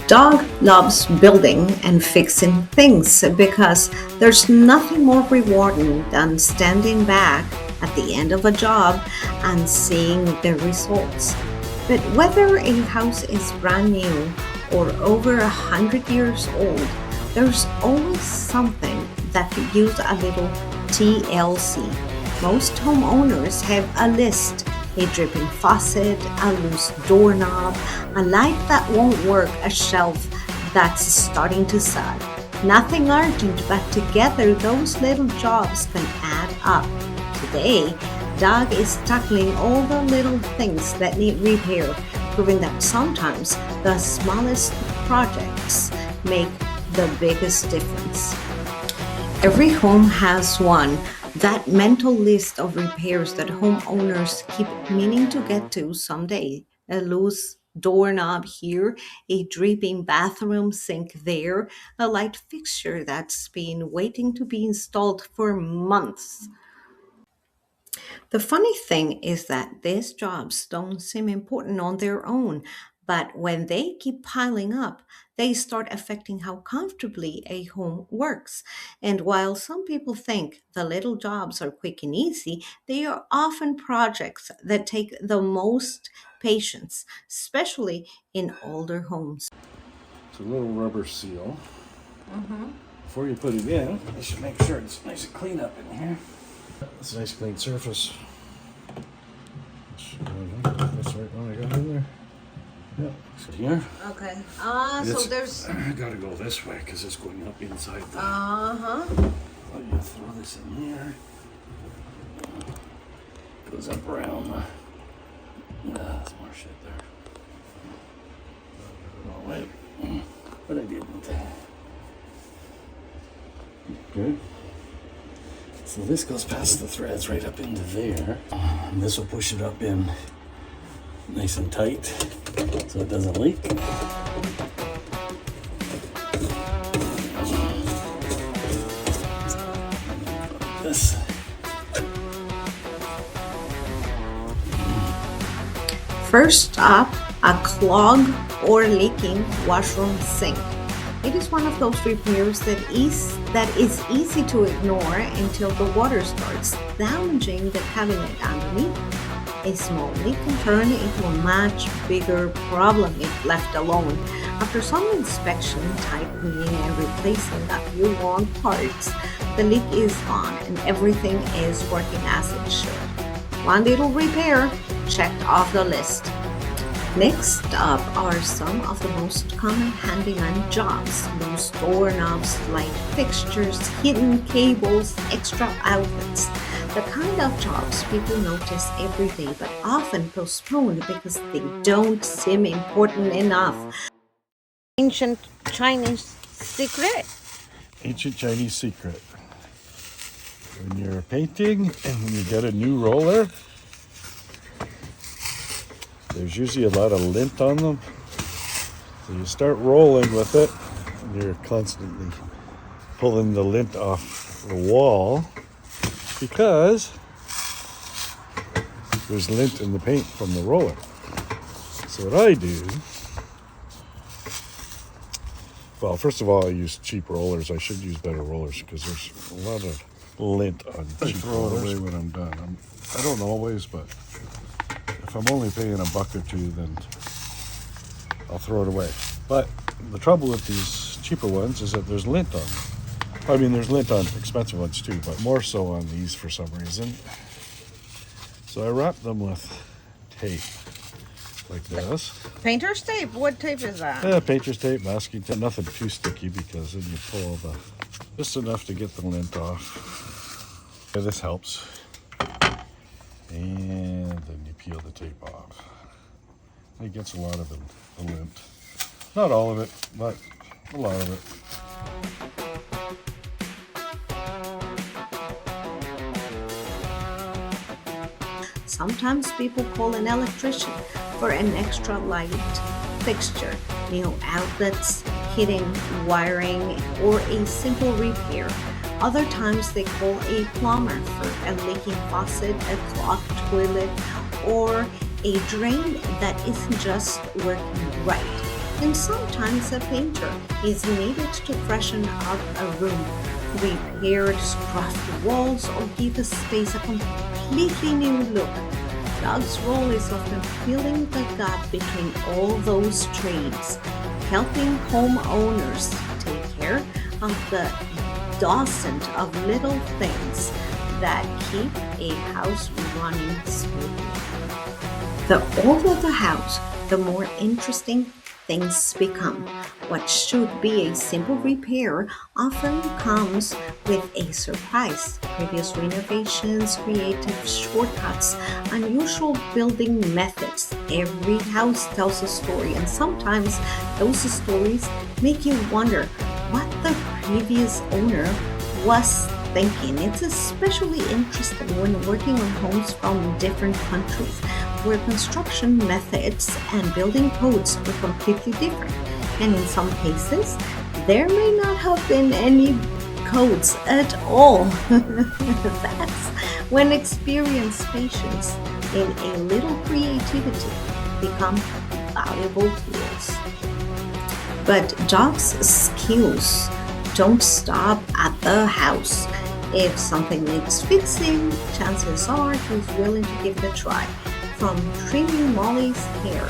Dog loves building and fixing things because there's nothing more rewarding than standing back at the end of a job and seeing the results. But whether a house is brand new or over 100 years old, there's always something that could use a little TLC. Most homeowners have a list: a dripping faucet, a loose doorknob, a light that won't work, a shelf that's starting to sag. Nothing urgent, but together those little jobs can add up. Today, Doug is tackling all the little things that need repair, proving that sometimes the smallest projects make the biggest difference. Every home has one, that mental list of repairs that homeowners keep meaning to get to someday. A loose doorknob here, a dripping bathroom sink there, a light fixture that's been waiting to be installed for months. The funny thing is that these jobs don't seem important on their own, but when they keep piling up, they start affecting how comfortably a home works. And while some people think the little jobs are quick and easy, they are often projects that take the most patience, especially in older homes. It's a little rubber seal. Before you put it in, you should make sure it's nice and clean up in here. It's a nice clean surface. That's the right one I got in there. Yep. So here. Okay. It's- So there's. I gotta go this way because it's going up inside the. Uh-huh. Oh, you throw this in here. Goes up around. There's more shit there. Oh wait. But I didn't. Good. So this goes past the threads right up into there. And this will push it up in nice and tight so it doesn't leak. This. First up, a clog or leaking washroom sink. It is one of those repairs that is easy to ignore until the water starts damaging the cabinet underneath. A small leak can turn into a much bigger problem if left alone. After some inspection, tight cleaning, and replacing a few worn parts, the leak is gone and everything is working as it should. One little repair checked off the list. Next up are some of the most common handyman jobs: loose doorknobs, light fixtures, hidden cables, extra outlets. The kind of jobs people notice every day but often postpone because they don't seem important enough. Ancient Chinese secret. Ancient Chinese secret. When you're painting and when you get a new roller, there's usually a lot of lint on them. So you start rolling with it and you're constantly pulling the lint off the wall because there's lint in the paint from the roller. So what I do, well, first of all, I use cheap rollers. I should use better rollers because there's a lot of lint on cheap rollers. I throw it away when I'm done. I don't always, but if I'm only paying $1 or $2, then I'll throw it away. But the trouble with these cheaper ones is that there's lint on them. I mean, there's lint on expensive ones too, but more so on these for some reason. So I wrap them with tape, like this. Painter's tape? What tape is that? Yeah, painter's tape, masking tape, nothing too sticky because then you pull just enough to get the lint off. Yeah, this helps. And then you peel the tape off. It gets a lot of the lint. Not all of it, but a lot of it. Sometimes people call an electrician for an extra light fixture, new outlets, hidden wiring, or a simple repair. Other times they call a plumber for a leaking faucet, a clogged toilet, or a drain that isn't just working right. And sometimes a painter is needed to freshen up a room, repair scruffy walls, or give a space a completely new look. Dog's role is often filling the gap between all those trades, helping homeowners take care of the dozen of little things that keep a house running smoothly. The older the house, the more interesting things become. What should be a simple repair often comes with a surprise. Previous renovations, creative shortcuts, unusual building methods. Every house tells a story, and sometimes those stories make you wonder what the previous owner was thinking. It's especially interesting when working on homes from different countries where construction methods and building codes are completely different. And in some cases, there may not have been any codes at all. That's when experience, patience, and a little creativity become valuable tools. But Job's skills don't stop at the house. If something needs fixing, chances are he's willing to give it a try. From trimming Molly's hair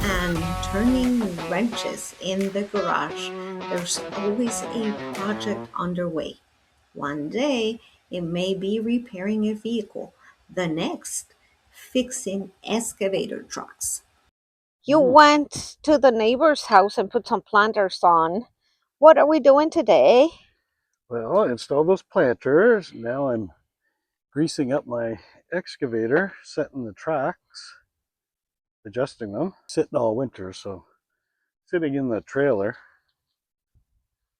and turning wrenches in the garage, there's always a project underway. One day, it may be repairing a vehicle, the next, fixing excavator trucks. You Mhm. went to the neighbor's house and put some planters on. What are we doing today? Well, I installed those planters. Now I'm greasing up my excavator, setting the tracks, adjusting them. Sitting all winter, so sitting in the trailer,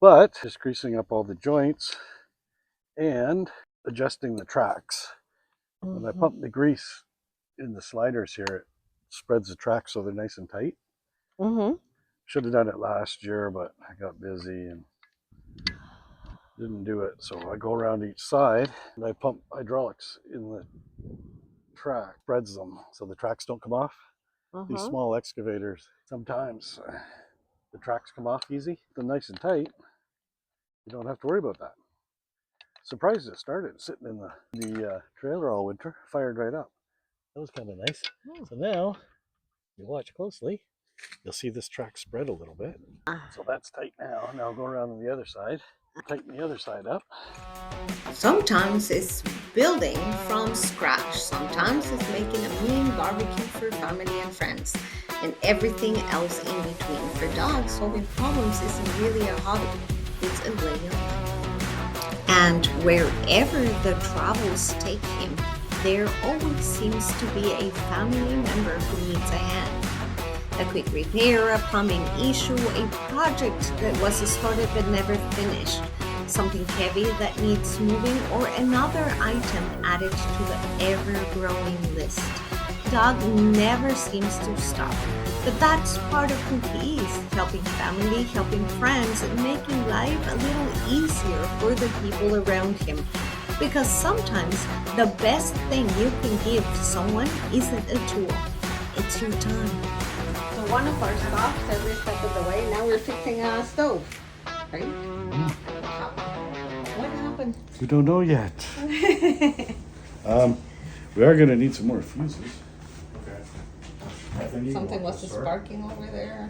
but just greasing up all the joints and adjusting the tracks. When I Mm-hmm. pump the grease in the sliders here, it spreads the tracks so they're nice and tight. Mm-hmm. Should have done it last year, but I got busy and didn't do it. So I go around each side and I pump hydraulics in the track, spreads them so the tracks don't come off. These Mm-hmm. small excavators, sometimes the tracks come off easy. They're nice and tight. You don't have to worry about that. Surprised it started sitting in the trailer all winter, fired right up. That was kind of nice. So now, you watch closely, you'll see this track spread a little bit. So that's tight now. Now go around on the other side, tighten the other side up. Sometimes it's building from scratch. Sometimes it's making a mean barbecue for family and friends, and everything else in between. For dogs, solving problems isn't really a hobby, it's a way of life. And wherever the travels take him, there always seems to be a family member who needs a hand. A quick repair, a plumbing issue, a project that was started but never finished, something heavy that needs moving, or another item added to the ever growing list. Dog never seems to stop. But that's part of who he is, helping family, helping friends, and making life a little easier for the people around him. Because sometimes the best thing you can give someone isn't a tool, it's your time. So one of our stops every step of the way. Now we're fixing a stove, right? What happened? We don't know yet. We are going to need some more fuses. Okay. Something was sparking over there,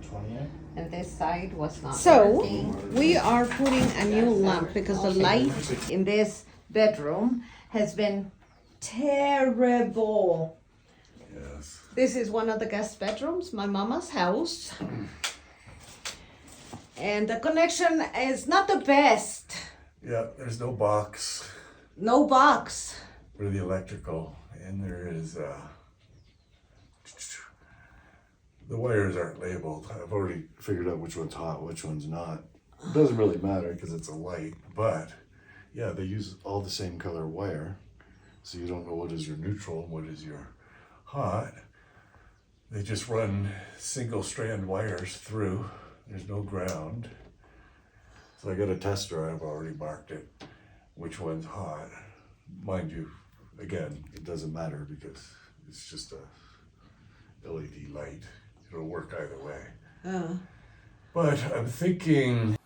20. and this side was not working. We are putting a new lamp because the light in this bedroom has been terrible. Yes. This is one of the guest bedrooms, my mama's house. And the connection is not the best. Yeah, there's no box No box. for the electrical, and there is the wires aren't labeled. I've already figured out which one's hot, which one's not. It doesn't really matter because it's a light, but yeah, they use all the same color wire, so you don't know what is your neutral and what is your hot. They just run single strand wires through. There's no ground. So I got a tester, I've already marked it, which one's hot. Mind you, again, it doesn't matter because it's just a LED light. It'll work either way. But I'm thinking,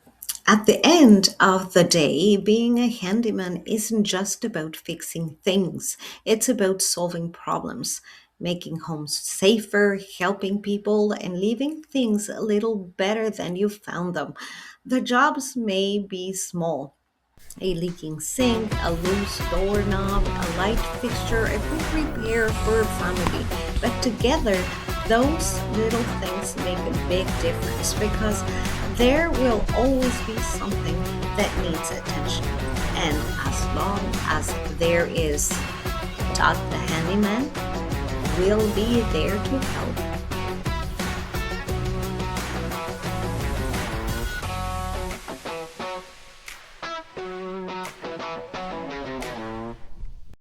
At the end of the day, being a handyman isn't just about fixing things, it's about solving problems, making homes safer, helping people, and leaving things a little better than you found them. The jobs may be small, a leaking sink, a loose doorknob, a light fixture, a quick repair for a family. But together, those little things make a big difference because there will always be something that needs attention. And as long as there is Todd the handyman, will be there to help.